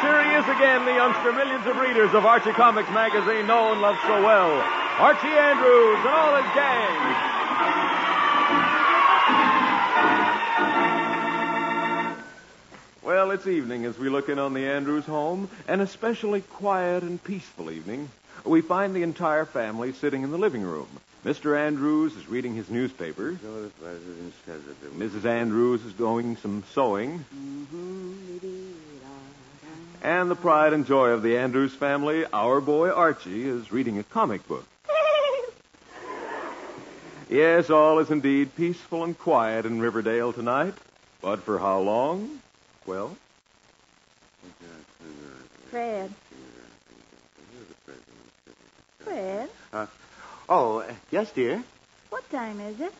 here he is again, the youngster millions of readers of Archie Comics magazine know and love so well. Archie Andrews and all his gang. Well, it's evening as we look in on the Andrews home, an especially quiet and peaceful evening. We find the entire family sitting in the living room. Mr. Andrews is reading his newspaper. Mrs. Andrews is doing some sewing. And the pride and joy of the Andrews family, our boy Archie, is reading a comic book. Yes, all is indeed peaceful and quiet in Riverdale tonight. But for how long? Well? Fred. Fred? Yes, dear. What time is it?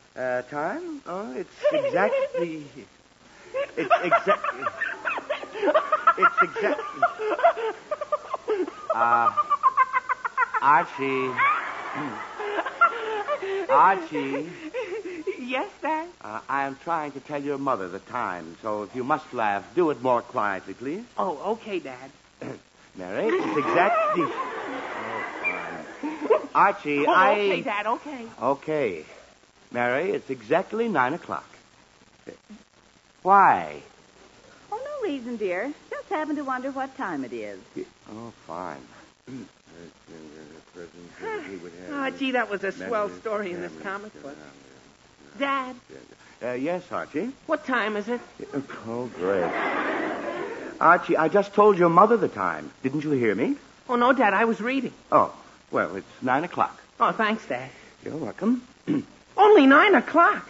Time? Oh, it's exactly... Archie. Archie. Yes, Dad? I am trying to tell your mother the time, so if you must laugh, do it more quietly, please. Oh, okay, Dad. Mary, it's exactly... Oh, fine. Archie, Okay, Dad, okay. Okay. Mary, it's exactly 9 o'clock. Why? Oh, no reason, dear. Just happened to wonder what time it is. Oh, fine. Gee, that was a swell story in this comic book. Dad? Yes, Archie? What time is it? Oh, great. Archie, I just told your mother the time. Didn't you hear me? Oh, no, Dad, I was reading. Oh, well, it's 9 o'clock. Oh, thanks, Dad. You're welcome. Only 9 o'clock?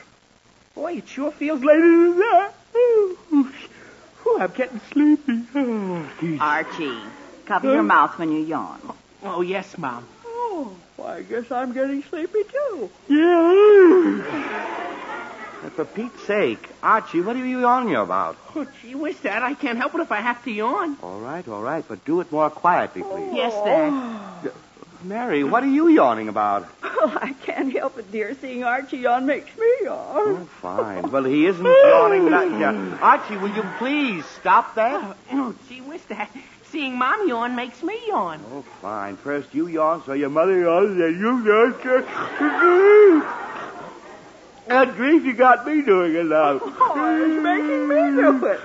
Boy, it sure feels later than that. Ooh, I'm getting sleepy. Archie, cover your mouth when you yawn. Oh, yes, Mom. Oh, well, I guess I'm getting sleepy, too. Yeah. For Pete's sake, Archie, what are you yawning about? Oh, gee whiz, Dad, I can't help it if I have to yawn. All right, but do it more quietly, please. Yes, Dad. Mary, what are you yawning about? Oh, I can't help it, dear. Seeing Archie yawn makes me yawn. Oh, fine. Well, he isn't yawning. Archie, will you please stop that? Oh, gee whiz, Dad. Seeing Mom yawn makes me yawn. Oh, fine. First you yawn, so your mother yawns, then you yawn. That grief, you got me doing it now. Oh, it's making me do it.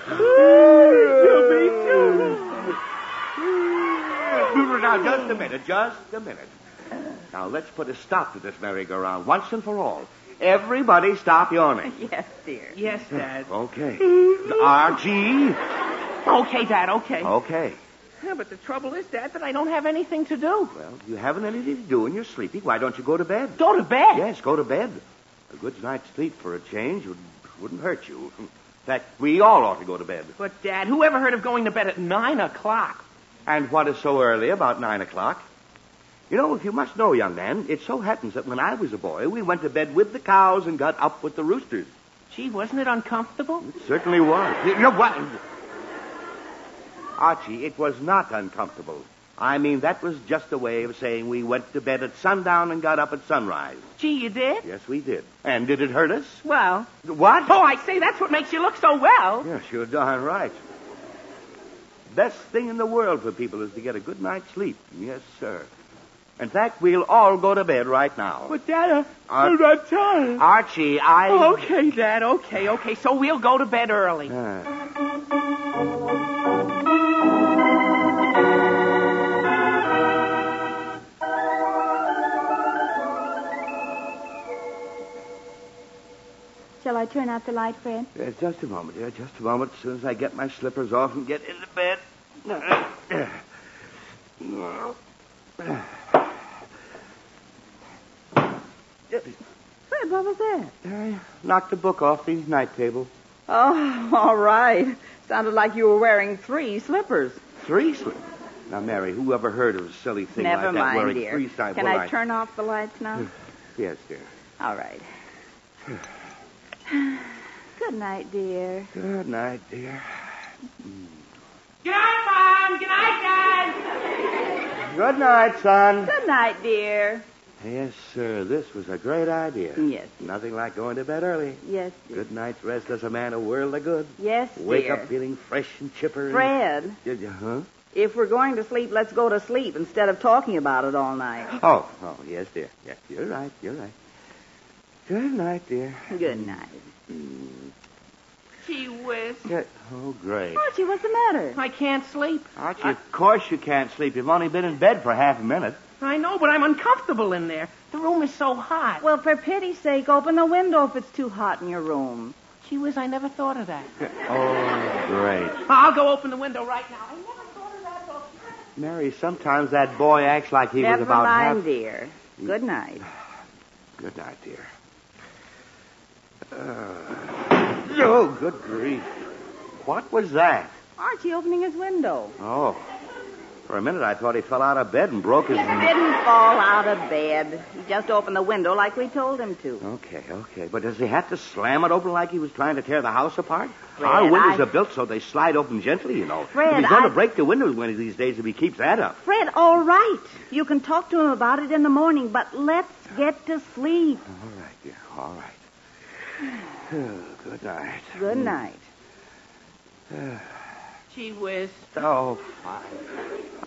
Now, just a minute. Now, let's put a stop to this merry-go-round once and for all. Everybody stop yawning. Yes, dear. Yes, Dad. Okay. Archie. Okay, Dad, okay. Okay. Yeah, but the trouble is, Dad, that I don't have anything to do. Well, you haven't anything to do and you're sleepy. Why don't you go to bed? Go to bed? Yes, go to bed. A good night's sleep for a change wouldn't hurt you. In fact, we all ought to go to bed. But, Dad, who ever heard of going to bed at 9 o'clock? And what is so early about 9 o'clock? You know, if you must know, young man, it so happens that when I was a boy, we went to bed with the cows and got up with the roosters. Gee, wasn't it uncomfortable? It certainly was. You know what? Archie, it was not uncomfortable. I mean, that was just a way of saying we went to bed at sundown and got up at sunrise. Gee, you did? Yes, we did. And did it hurt us? Well. What? Oh, I say, that's what makes you look so well. Yes, you're darn right. Best thing in the world for people is to get a good night's sleep. Yes, sir. In fact, we'll all go to bed right now. But, Dad, I'm not tired. Archie, Oh, okay, Dad, okay. So we'll go to bed early. Shall I turn out the light, Fred? Just a moment, dear. Just a moment. As soon as I get my slippers off and get into bed. Fred, what was that? I knocked the book off the night table. Oh, all right. Sounded like you were wearing 3 slippers. 3 slippers? Now, Mary, who ever heard of a silly thing Never like that? mind, Wearing dear. 3 slippers? Can I turn off the lights now? Yes, dear. All right. Good night, dear. Good night, dear. Good night, Mom. Good night, Dad. Good night, son. Good night, dear. Yes, sir. This was a great idea. Yes. Nothing like going to bed early. Yes, dear. Good night's rest does a man a world of good. Yes, Wake dear. up feeling fresh and chipper. Fred. Huh? If we're going to sleep, let's go to sleep instead of talking about it all night. Oh, yes, dear. Yes, you're right. Good night, dear. Good night. Gee whiz. Oh, great. Archie, what's the matter? I can't sleep. Archie, of course you can't sleep. You've only been in bed for half a minute. I know, but I'm uncomfortable in there. The room is so hot. Well, for pity's sake, open the window if it's too hot in your room. Gee whiz, I never thought of that. Oh, great. I'll go open the window right now. I never thought of that, though. Mary, sometimes that boy acts like he was about Never mind, dear. Good night. Good night, dear. Oh, good grief. What was that? Archie opening his window. Oh. For a minute, I thought he fell out of bed and broke his... He didn't fall out of bed. He just opened the window like we told him to. Okay. But does he have to slam it open like he was trying to tear the house apart? Fred, Our windows are built so they slide open gently, you know. Fred, He's going to break the windows one of these days if he keeps that up. Fred, all right. You can talk to him about it in the morning, but let's get to sleep. All right, dear. All right. Good night. Good night. Gee whiz. Oh, fine.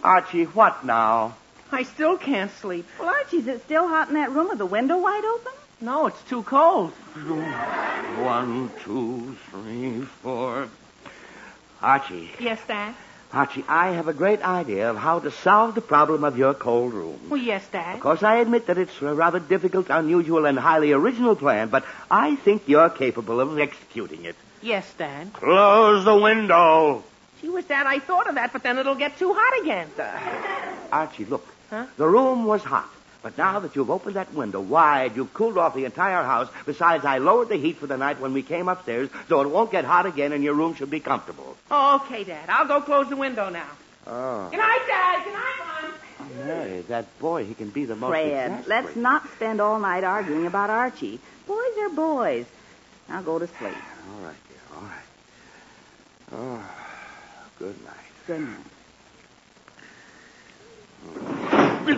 Archie, what now? I still can't sleep. Well, Archie, is it still hot in that room with the window wide open? No, it's too cold. 1, 2, 3, 4. Archie. Yes, Dad? Archie, I have a great idea of how to solve the problem of your cold room. Well, yes, Dad. Of course, I admit that it's a rather difficult, unusual, and highly original plan, but I think you're capable of executing it. Yes, Dad. Close the window. Gee whiz, Dad, I thought of that, but then it'll get too hot again. Archie, look. Huh? The room was hot. But now that you've opened that window wide, you've cooled off the entire house. Besides, I lowered the heat for the night when we came upstairs, so it won't get hot again and your room should be comfortable. Oh, okay, Dad. I'll go close the window now. Oh. Good night, Dad. Good night, Mom. Oh, Mary, that boy, he can be the most Fred, exasperating. let's not spend all night arguing about Archie. Boys are boys. Now go to sleep. All right, dear, all right. Oh, good night. Good night.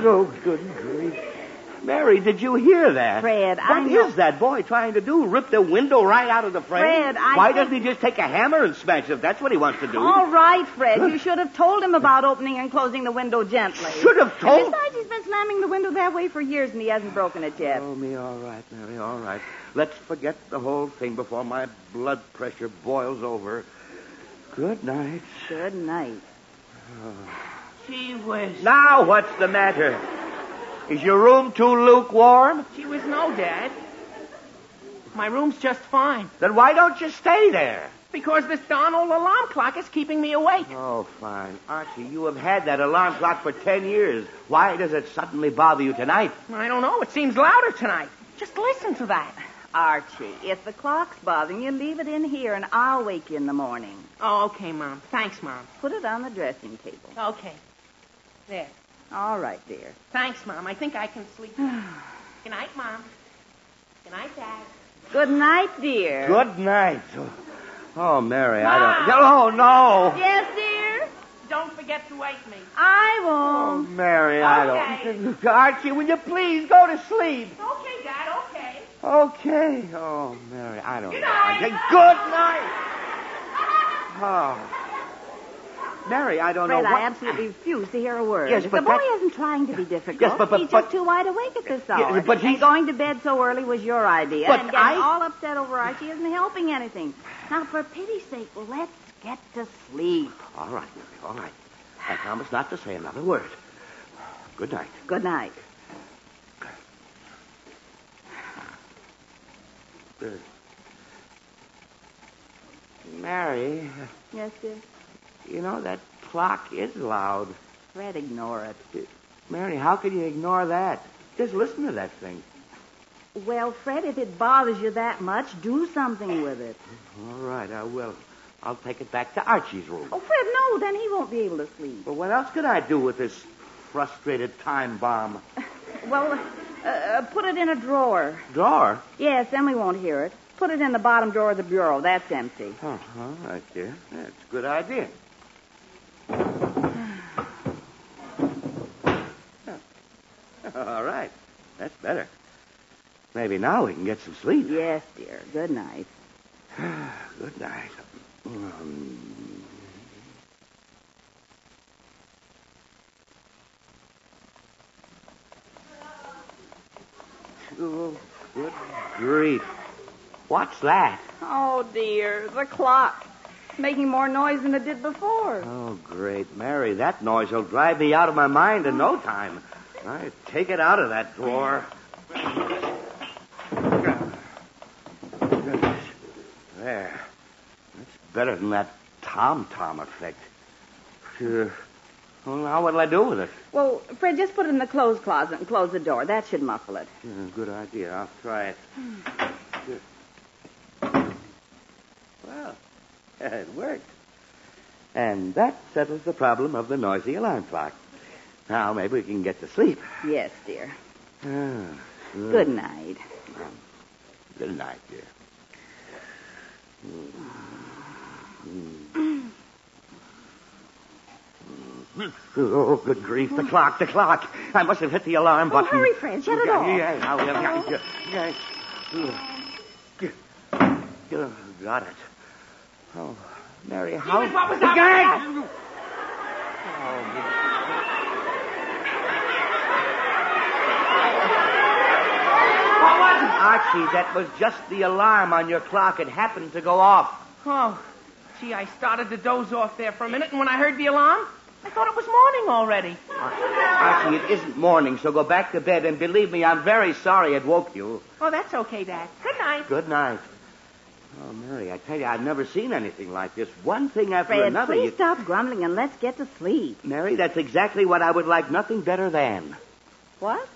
Oh, good grief. Mary, did you hear that? Fred, What is that boy trying to do? Rip the window right out of the frame? Fred, Why doesn't he just take a hammer and smash it? That's what he wants to do. All right, Fred. You should have told him about opening and closing the window gently. Should have told... And besides, he's been slamming the window that way for years, and he hasn't broken it yet. Oh, me, all right, Mary, all right. Let's forget the whole thing before my blood pressure boils over. Good night. Good night. Gee whiz. Now what's the matter? Is your room too lukewarm? Gee whiz, no, Dad. My room's just fine. Then why don't you stay there? Because this darn old alarm clock is keeping me awake. Oh, fine. Archie, you have had that alarm clock for 10 years. Why does it suddenly bother you tonight? I don't know. It seems louder tonight. Just listen to that. Archie, if the clock's bothering you, leave it in here, and I'll wake you in the morning. Oh, okay, Mom. Thanks, Mom. Put it on the dressing table. Okay. There. All right, dear. Thanks, Mom. I think I can sleep. Good night, Mom. Good night, Dad. Good night, dear. Good night. Oh, Mary, Mom! I don't... Oh, no. Yes, dear? Don't forget to wake me. I Oh, won't. Mary, I don't... Archie, will you please go to sleep? Okay, Dad, okay. Okay. Oh, Mary, I don't Good know. night. Good night. Oh. Mary, I don't Fred, know what... I absolutely refuse to hear a word. Yes, but the boy that- isn't trying to be difficult. Yes, but- he's but- just too wide awake at this hour. Yeah, but and he's- going to bed so early was your idea. But and getting I- all upset over Archie isn't helping anything. Now, for pity's sake, let's get to sleep. All right, Mary, all right. I promise not to say another word. Good night. Good night. Mary, Yes, dear? you know, that clock is loud. Fred, ignore it. Mary, how can you ignore that? Just listen to that thing. Well, Fred, if it bothers you that much, do something with it. All right, I will. I'll take it back to Archie's room. Oh, Fred, no, then he won't be able to sleep. But what else could I do with this frustrated time bomb? Well, put it in a drawer. Drawer? Yes, then we won't hear it. Put it in the bottom drawer of the bureau. That's empty. Oh, all right, dear. That's a good idea. All right. That's better. Maybe now we can get some sleep. Yes, dear. Good night. Good night. Oh, good grief. What's that? Oh, dear, the clock. It's making more noise than it did before. Oh, great, Mary. That noise will drive me out of my mind in no time. I take it out of that drawer. There. That's better than that tom-tom effect. Sure. Well, now what'll I do with it? Well, Fred, just put it in the clothes closet and close the door. That should muffle it. Good idea. I'll try it. Well, it worked. And that settles the problem of the noisy alarm clock. Now maybe we can get to sleep. Yes, dear. Sure. Good night. Good night, dear. Oh, good grief. The clock. I must have hit the alarm button. Oh, hurry, Fred. Shut it off. Got it. Oh, Mary, how... What was that? What was it? Archie, that was just the alarm on your clock. It happened to go off. Oh, gee, I started to doze off there for a minute, and when I heard the alarm, I thought it was morning already. Archie, it isn't morning, so go back to bed, and believe me, I'm very sorry it woke you. Oh, that's okay, Dad. Good night. Good night. Oh, Mary, I tell you, I've never seen anything like this. One thing after Fred, another. please stop grumbling and let's get to sleep. Mary, that's exactly what I would like nothing better than. What?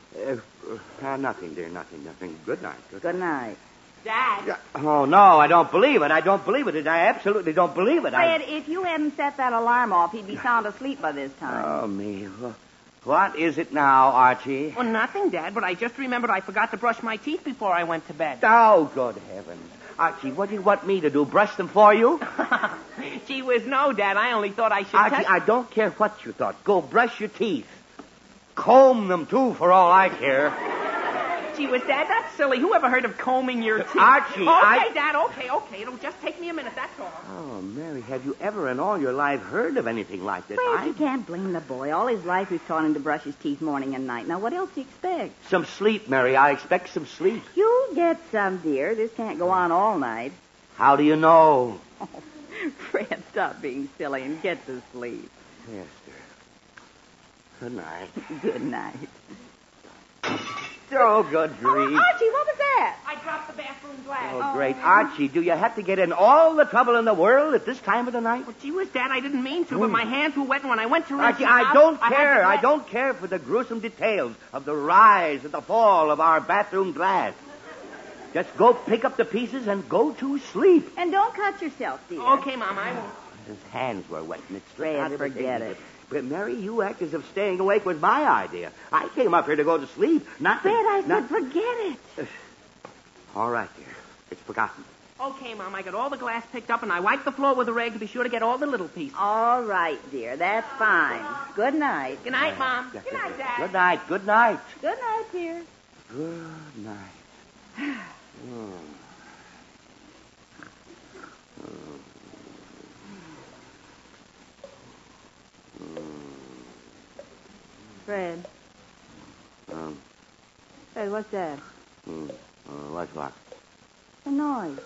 Nothing, dear, nothing. Good night. Good night. Dad. Oh, no, I don't believe it. I absolutely don't believe it. Fred, if you hadn't set that alarm off, he'd be sound asleep by this time. Oh, me. What is it now, Archie? Well, nothing, Dad, but I just remembered I forgot to brush my teeth before I went to bed. Oh, good heavens. Archie, what do you want me to do? Brush them for you? Gee whiz, no, Dad. I only thought I should Archie, I don't care what you thought. Go brush your teeth. Comb them, too, for all I care. Gee whiz, Dad, that's silly. Who ever heard of combing your teeth? Archie, Okay, Dad, okay. It'll just take me a minute, that's all. Oh, Mary, have you ever in all your life heard of anything like this? Fred, you can't blame the boy. All his life we've taught him to brush his teeth morning and night. Now, what else do you expect? Some sleep, Mary. I expect some sleep. You'll get some, dear. This can't go on all night. How do you know? Oh, Fred, stop being silly and get to sleep. Yes, dear. Good night. Good night. Oh, good grief. Archie, what was that? I dropped the bathroom glass. Oh, great. Archie, do you have to get in all the trouble in the world at this time of the night? Well, gee whiz, Dad, I didn't mean to, but my hands were wet, and when I went to rinse Archie, them out, I don't had to care. wet- I don't care for the gruesome details of the rise and the fall of our bathroom glass. Just go pick up the pieces and go to sleep. And don't cut yourself, dear. Okay, Mom, I won't. His hands were wet and it slipped Fred, out of his forget fingers. it. But, Mary, you act as if staying awake was my idea. I came up here to go to sleep, not to... Fred, I said forget it. All right, dear. It's forgotten. Okay, Mom, I got all the glass picked up, and I wiped the floor with a rag to be sure to get all the little pieces. All right, dear. That's fine. Good night. Good night, Mom. Good night, Dad. Good night. Good night. Good night, dear. Good night. Fred. Fred, what's that? What? A noise.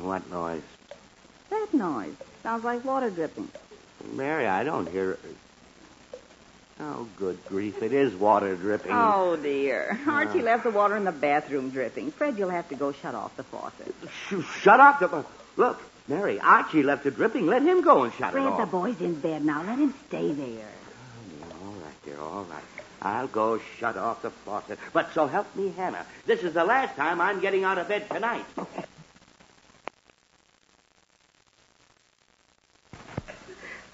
What noise? That noise. Sounds like water dripping. Mary, I don't hear it. Oh, good grief. It is water dripping. Oh, dear. Archie left the water in the bathroom dripping. Fred, you'll have to go shut off the faucet. Shut up. Look, Mary, Archie left it dripping. Let him go and shut it Fred, off. the boy's in bed now. Let him stay there. All right, dear, all right. I'll go shut off the faucet. But so help me, Hannah. This is the last time I'm getting out of bed tonight.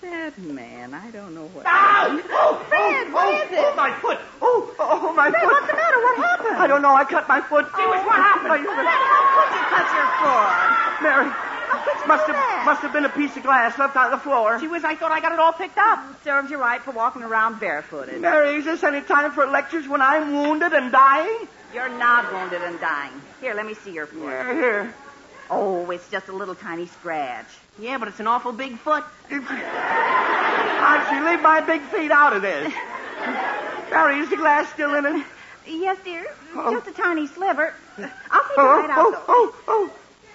That man, I don't know what... Ow! Fred, what is it? Oh, my foot! Oh, my Fred, foot! what's the matter? What happened? I don't know. I cut my foot. Gee whiz, what happened? Fred, how could you cut your foot? Mary, Must must have been a piece of glass left on the floor. Gee whiz, I thought I got it all picked up. Serves you right for walking around barefooted. Mary, is this any time for lectures when I'm wounded and dying? You're not wounded and dying. Here, let me see your foot. Here. Oh, it's just a little tiny scratch. Yeah, but it's an awful big foot. Archie, leave my big feet out of this. Mary, is the glass still in it? Yes, dear. Just a tiny sliver. I'll take it right out, though.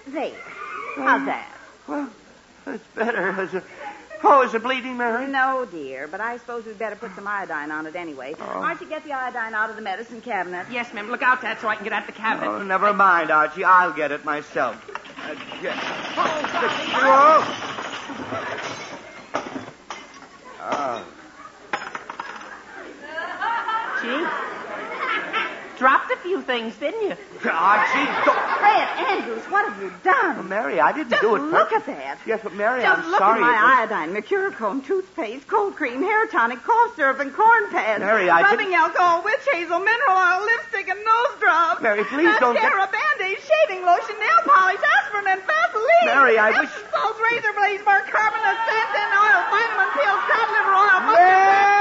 There. How's that? Well, that's better. Is it bleeding, Mary? No, dear, but I suppose we'd better put some iodine on it anyway. Archie, get the iodine out of the medicine cabinet. Yes, ma'am. Look out, Dad, so I can get at the cabinet. Oh, never mind, Archie. I'll get it myself. Gee. Dropped a few things, didn't you? Archie, don't... Fred Andrews, what have you done? Mary, I didn't Just do it. look at that. Yes, but Mary, Just I'm look sorry. at my iodine, mercurochrome, toothpaste, cold cream, hair tonic, cough syrup, and corn pads. Mary, I rubbing alcohol, witch hazel, mineral oil, lipstick, and nose drops. Mary, please don't get... Mascara, Band-Aid, shaving lotion, nail polish, aspirin, and Vaseline. Mary, I wish... Epsom salts, razor blades, bicarbonate, santan oil, vitamin pills, cod liver oil, Mary!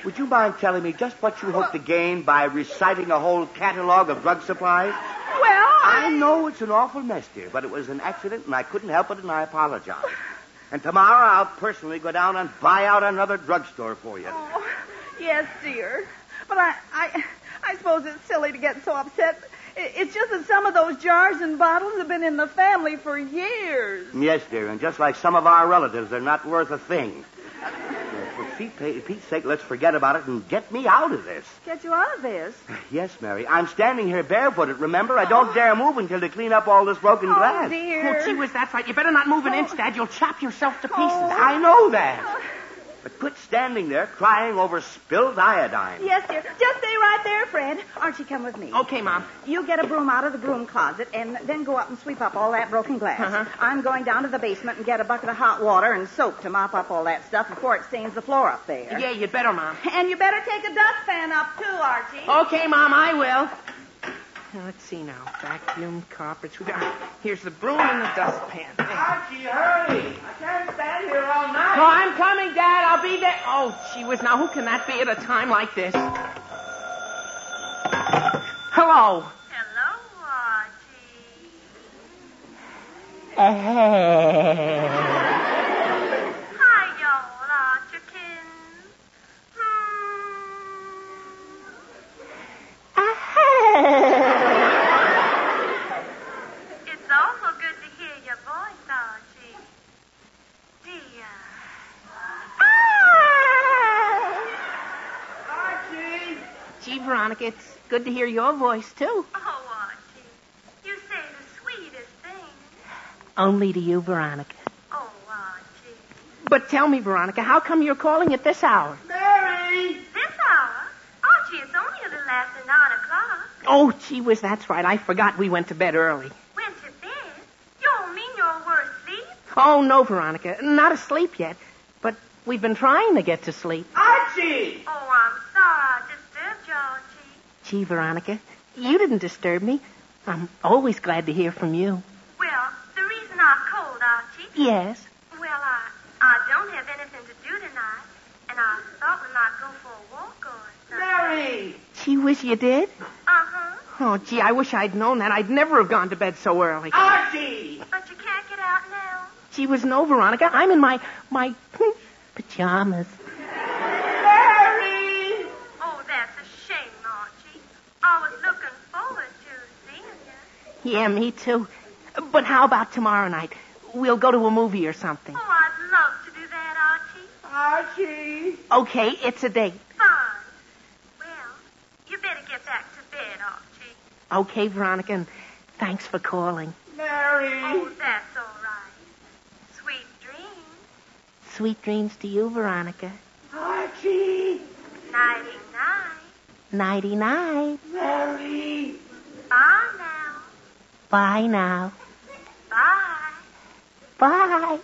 Would you mind telling me just what you hope to gain by reciting a whole catalog of drug supplies? Well, I know it's an awful mess, dear, but it was an accident, and I couldn't help it, and I apologize. And tomorrow I'll personally go down and buy out another drugstore for you. Oh, yes, dear. But I suppose it's silly to get so upset. It's just that some of those jars and bottles have been in the family for years. Yes, dear, and just like some of our relatives, they're not worth a thing. For Pete's sake, let's forget about it and get me out of this. Get you out of this? Yes, Mary. I'm standing here barefooted, remember? I don't dare move until they clean up all this broken glass. Oh, dear. Oh, gee whiz, that's right. You better not move an inch, Dad. You'll chop yourself to pieces. I know that. But quit standing there crying over spilled iodine. Yes, dear. Just stay right there, Fred. Archie, come with me. Okay, Mom. You get a broom out of the broom closet and then go up and sweep up all that broken glass. Uh-huh. I'm going down to the basement and get a bucket of hot water and soap to mop up all that stuff before it stains the floor up there. Yeah, you'd better, Mom. And you better take a dustpan up, too, Archie. Okay, Mom, I will. Now, let's see now. Vacuum, carpets. Here's the broom and the dustpan. Archie, hurry. I can't stand here all night. Oh, I'm coming, Dad. I'll be there. Oh, gee whiz, now who can that be at a time like this? Hello. Hello, Archie. Hi, y'all, Archie. It's awful good to hear your voice, Archie. Dear. Archie! Gee, Veronica, it's good to hear your voice, too. Oh, Archie, you say the sweetest thing. Only to you, Veronica. Oh, Archie. But tell me, Veronica, how come you're calling at this hour? Mary! This hour? Archie, it's only a little after 9 o'clock. Oh, gee whiz, that's right. I forgot we went to bed early. Went to bed? You don't mean you were asleep? Oh, no, Veronica. Not asleep yet. But we've been trying to get to sleep. Archie! Oh, I'm sorry I disturbed you, Archie. Gee, Veronica, you didn't disturb me. I'm always glad to hear from you. Well, the reason I called, Archie, Yes. well, I don't have anything to do tonight, and I thought we might go for a walk or something. Mary! Gee whiz, you did? Uh-huh. Oh, gee, I wish I'd known that. I'd never have gone to bed so early. Archie! But you can't get out now. Gee whiz, no, Veronica. I'm in my pajamas. Mary! Oh, that's a shame, Archie. I was looking forward to seeing you. Yeah, me too. But how about tomorrow night? We'll go to a movie or something. Oh, I'd love to do that, Archie. Archie! Okay, it's a date. Fine. Well, you better get back to bed, Archie. Okay, Veronica, and thanks for calling. Mary! Oh, that's all right. Sweet dreams. Sweet dreams to you, Veronica. Archie! Nighty-night. Nighty-night. Mary! Bye now. Bye now. Bye. Bye.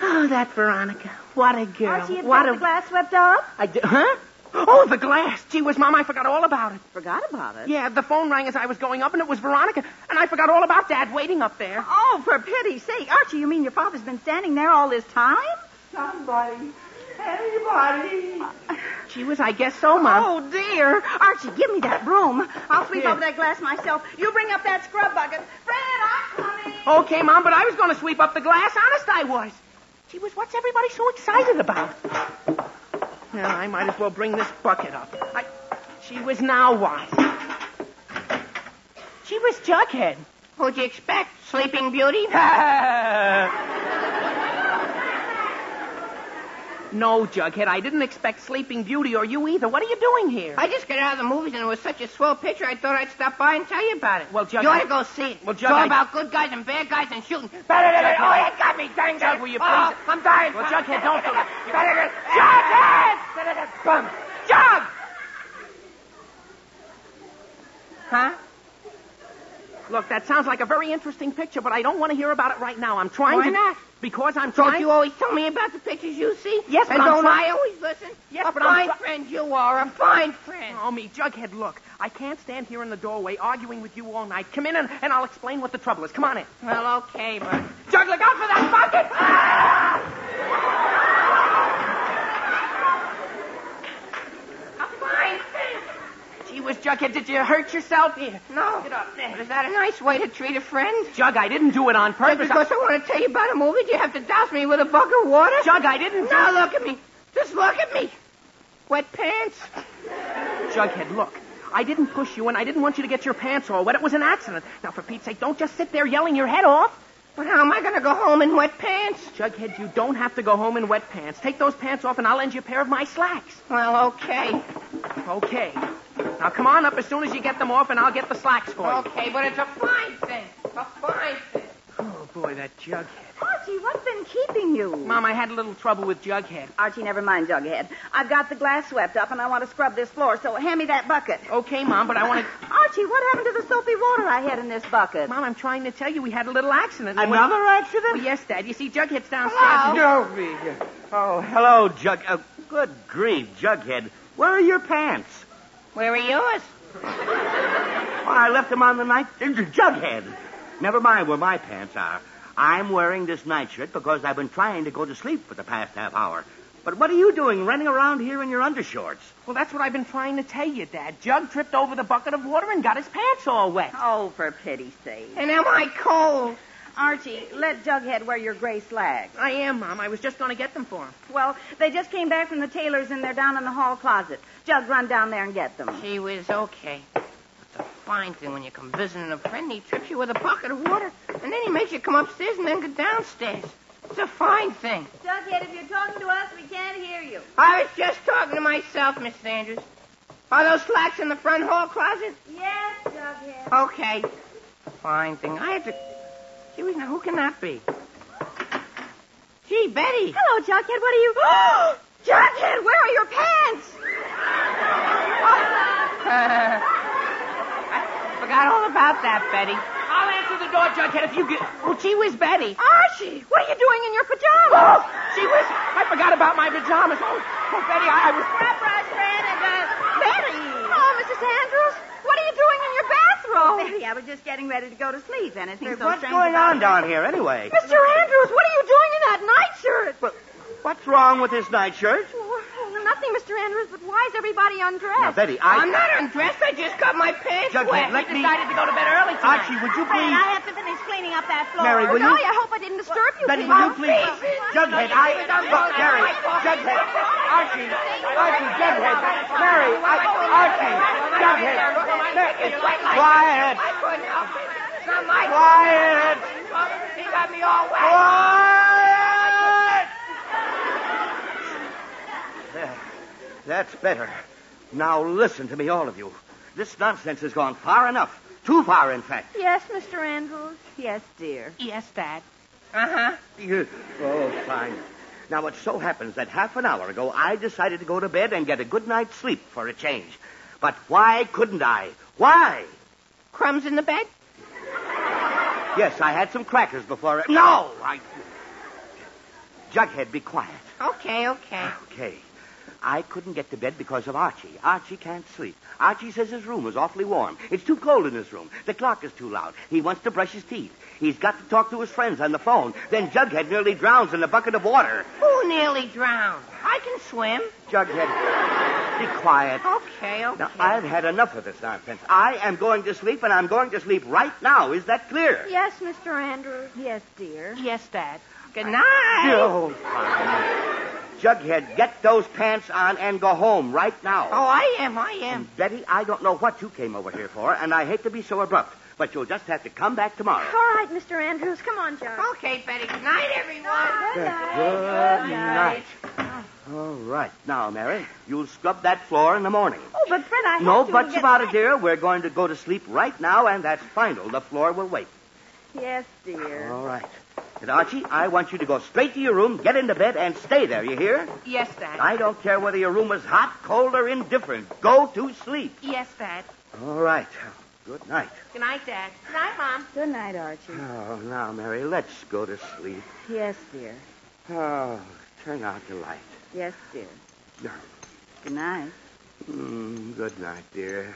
Oh, that Veronica. What a girl. Archie, have what got the glass swept up? Huh? Oh, the glass. Gee whiz, Mom, I forgot all about it. Forgot about it? Yeah, the phone rang as I was going up, and it was Veronica. And I forgot all about Dad waiting up there. Oh, for pity's sake. Archie, you mean your father's been standing there all this time? Somebody! Anybody! Gee whiz, I guess so, Mom. Oh, dear. Archie, give me that broom. I'll sweep over that glass myself. You bring up that scrub bucket. Fred, I'm coming. Okay, Mom, but I was going to sweep up the glass. Honest, I was. Gee whiz, what's everybody so excited about? Now, I might as well bring this bucket up. Gee whiz, now what? Gee whiz, Jughead. Who'd you expect? Sleeping Beauty? No, Jughead, I didn't expect Sleeping Beauty or you either. What are you doing here? I just got out of the movies, and it was such a swell picture, I thought I'd stop by and tell you about it. Well, Jughead... You ought to go see it. Well, It's all about good guys and bad guys and shooting. Oh, it got me, dang Jug, will you please... Oh, I'm dying. Well, Jughead, don't do it. Jughead! Bum! Jug! Huh? Look, that sounds like a very interesting picture, but I don't want to hear about it right now. I'm trying Why to... not? Because I'm trying... Don't you always tell me about the pictures you see? Yes, but and I'm don't try- I always listen? Yes, a but I'm fine friend you are, a fine friend. Oh, me, Jughead, look. I can't stand here in the doorway arguing with you all night. Come in and I'll explain what the trouble is. Come on in. Well, okay, but... Jug, look out for that bucket! Ah! A fine friend. Gee whiz, Jughead, did you hurt yourself? Here. No. Get up there. But is that a nice way to treat a friend? Jug, I didn't do it on Just purpose. because I want to tell you about a movie, do you have to douse me with a bucket of water? Jug, I didn't do Now it. look at me. Just look at me. Wet pants. Jughead, look. I didn't push you, and I didn't want you to get your pants all wet. It was an accident. Now, for Pete's sake, don't just sit there yelling your head off. But how am I going to go home in wet pants? Jughead, you don't have to go home in wet pants. Take those pants off, and I'll lend you a pair of my slacks. Well, okay. Okay. Now, come on up as soon as you get them off, and I'll get the slacks for you. Okay, but it's a fine thing. A fine thing. Oh, boy, that Jughead. Archie, what's been keeping you? Mom, I had a little trouble with Jughead. Archie, never mind, Jughead. I've got the glass swept up, and I want to scrub this floor, so hand me that bucket. Okay, Mom, but I want to... Archie, what happened to the soapy water I had in this bucket? Mom, I'm trying to tell you we had a little accident. Another accident? Well, yes, Dad. You see, Jughead's downstairs. Hello? Dovey. Oh, hello, Jug. Good grief, Jughead. Where are your pants? Where are yours? Oh, I left them on the night. Jughead. Never mind where my pants are. I'm wearing this nightshirt because I've been trying to go to sleep for the past half hour. But what are you doing running around here in your undershorts? Well, that's what I've been trying to tell you, Dad. Jug tripped over the bucket of water and got his pants all wet. Oh, for pity's sake. And am I cold? Archie, let Jughead wear your gray slacks. I am, Mom. I was just going to get them for him. Well, they just came back from the tailor's, and they're down in the hall closet. Jug, run down there and get them. Gee whiz, okay. It's a fine thing when you come visiting a friend, he trips you with a bucket of water, and then he makes you come upstairs and then go downstairs. It's a fine thing. Jughead, if you're talking to us, we can't hear you. I was just talking to myself, Miss Andrews. Are those slacks in the front hall closet? Yes, Jughead. Okay. Fine thing. I had to... Gee whiz, now who can that be? Gee, Betty. Hello, Jughead. What are you... Jughead, where are your pants? I forgot all about that, Betty. I'll answer the door, Jughead, if you get... Oh, gee whiz, Betty. Archie, what are you doing in your pajamas? Oh, gee whiz, I forgot about my pajamas. Oh, Betty, I was... Brush, Fred, and, Betty. Oh, Mrs. Andrews, what are you doing in your bathrobe? Betty, I was just getting ready to go to sleep. Anything so What's strange going about on down here, anyway? Mr. Andrews, what are you doing in that nightshirt? What's wrong with this nightshirt? Oh, nothing, Mr. Andrews, but why is everybody undressed? Now, Betty, I'm not undressed. I just got my pants Jughead, wet. let me... decided to go to bed early tonight. Archie, would you Fred, please... I have to finish cleaning up that floor. Mary, will you- Golly, I hope I didn't disturb you. Betty, Peter. will you please... Jughead, Look, Mary, Jughead, Archie, Jughead, Mary, Archie, Jughead, Quiet, I couldn't help it. It's not my quiet, He got me all wet. quiet! There, that's better. Now listen to me, all of you. This nonsense has gone far enough. Too far, in fact. Yes, Mr. Andrews. Yes, dear. Yes, Dad. Uh-huh. Oh, fine. Now, it so happens that half an hour ago, I decided to go to bed and get a good night's sleep for a change. But why couldn't I? Why? Crumbs in the bed? Yes, I had some crackers before... No! Jughead, be quiet. Okay. Okay. I couldn't get to bed because of Archie. Archie can't sleep. Archie says his room is awfully warm. It's too cold in his room. The clock is too loud. He wants to brush his teeth. He's got to talk to his friends on the phone. Then Jughead nearly drowns in a bucket of water. Who nearly drowned? I can swim. Jughead... Be quiet. Okay. Now, I've had enough of this nonsense. I am going to sleep, and I'm going to sleep right now. Is that clear? Yes, Mr. Andrews. Yes, dear. Yes, Dad. Good night. Oh, fine. Jughead, get those pants on and go home right now. Oh, I am. And Betty, I don't know what you came over here for, and I hate to be so abrupt, but you'll just have to come back tomorrow. All right, Mr. Andrews. Come on, Jug. Okay, Betty. Good night, everyone. Good night. All right. Now, Mary, you'll scrub that floor in the morning. Oh, but Fred, I have No to buts get about back. it, dear. We're going to go to sleep right now, and that's final. The floor will wait. Yes, dear. All right. And Archie, I want you to go straight to your room, get into bed, and stay there, you hear? Yes, Dad. I don't care whether your room is hot, cold, or indifferent. Go to sleep. Yes, Dad. All right. Good night. Good night, Dad. Good night, Mom. Good night, Archie. Oh, now, Mary, let's go to sleep. Yes, dear. Oh, turn out the light. Yes, dear. Good night. Good night, dear.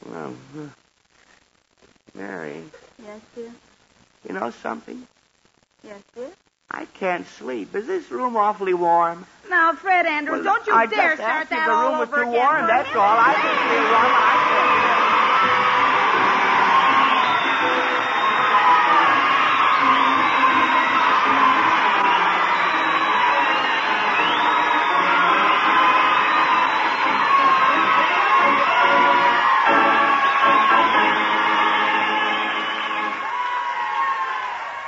Well, Mary, Yes, dear. you know something? Yes, dear. I can't sleep. Is this room awfully warm? Now, Fred Andrews, don't you I dare just start asked if that the all room was over too again. warm. for That's heaven's all. I sake. can feel warm. I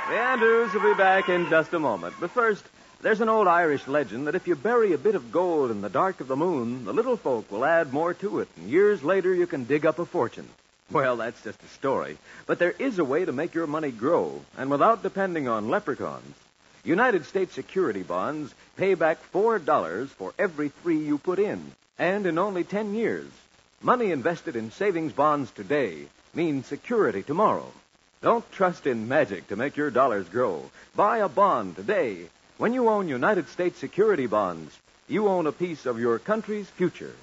The Andrews will be back in just a moment. But first, there's an old Irish legend that if you bury a bit of gold in the dark of the moon, the little folk will add more to it, and years later you can dig up a fortune. Well, that's just a story. But there is a way to make your money grow, and without depending on leprechauns. United States security bonds pay back $4 for every 3 you put in, and in only 10 years. Money invested in savings bonds today means security tomorrow. Don't trust in magic to make your dollars grow. Buy a bond today. When you own United States security bonds, you own a piece of your country's future.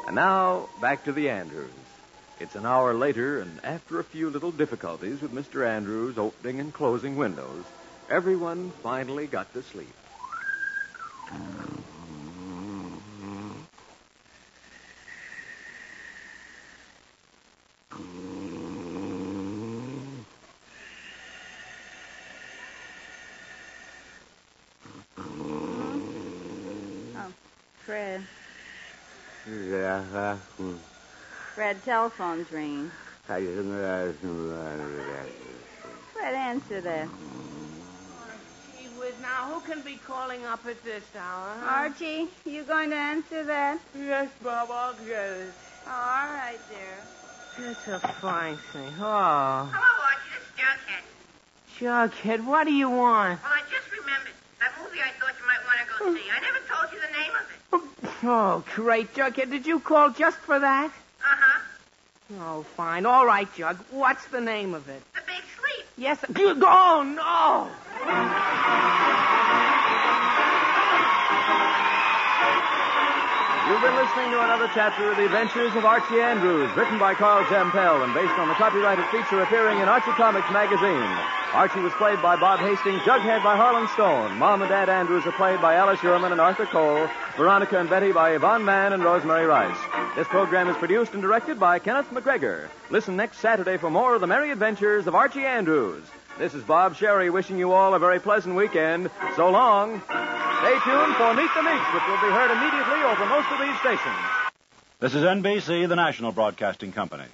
And now, back to the Andrews. It's an hour later, and after a few little difficulties with Mr. Andrews opening and closing windows, everyone finally got to sleep. Fred. Yeah. Fred, telephone's ringing. Fred, answer that. Gee whiz, now who can be calling up at this hour? Huh? Archie, you going to answer that? Yes, Bob, I'll get it. Oh, all right, dear. That's a fine thing. Oh. Hello, Archie. This is Jughead. Jughead, what do you want? Well, I just remembered that movie I thought you might want to go see. I never told you the name of it. Oh, great, Jughead. Did you call just for that? Uh-huh. Oh, fine. All right, Jug. What's the name of it? The Big Sleep. Yes. Oh, no! You've been listening to another chapter of The Adventures of Archie Andrews, written by Carl Jampel and based on the copyrighted feature appearing in Archie Comics magazine. Archie was played by Bob Hastings, Jughead by Harlan Stone. Mom and Dad Andrews are played by Alice Sherman and Arthur Cole, Veronica and Betty by Yvonne Mann and Rosemary Rice. This program is produced and directed by Kenneth McGregor. Listen next Saturday for more of the merry adventures of Archie Andrews. This is Bob Sherry wishing you all a very pleasant weekend. So long. Stay tuned for Meet the Meeks, which will be heard immediately over most of these stations. This is NBC, the national broadcasting company.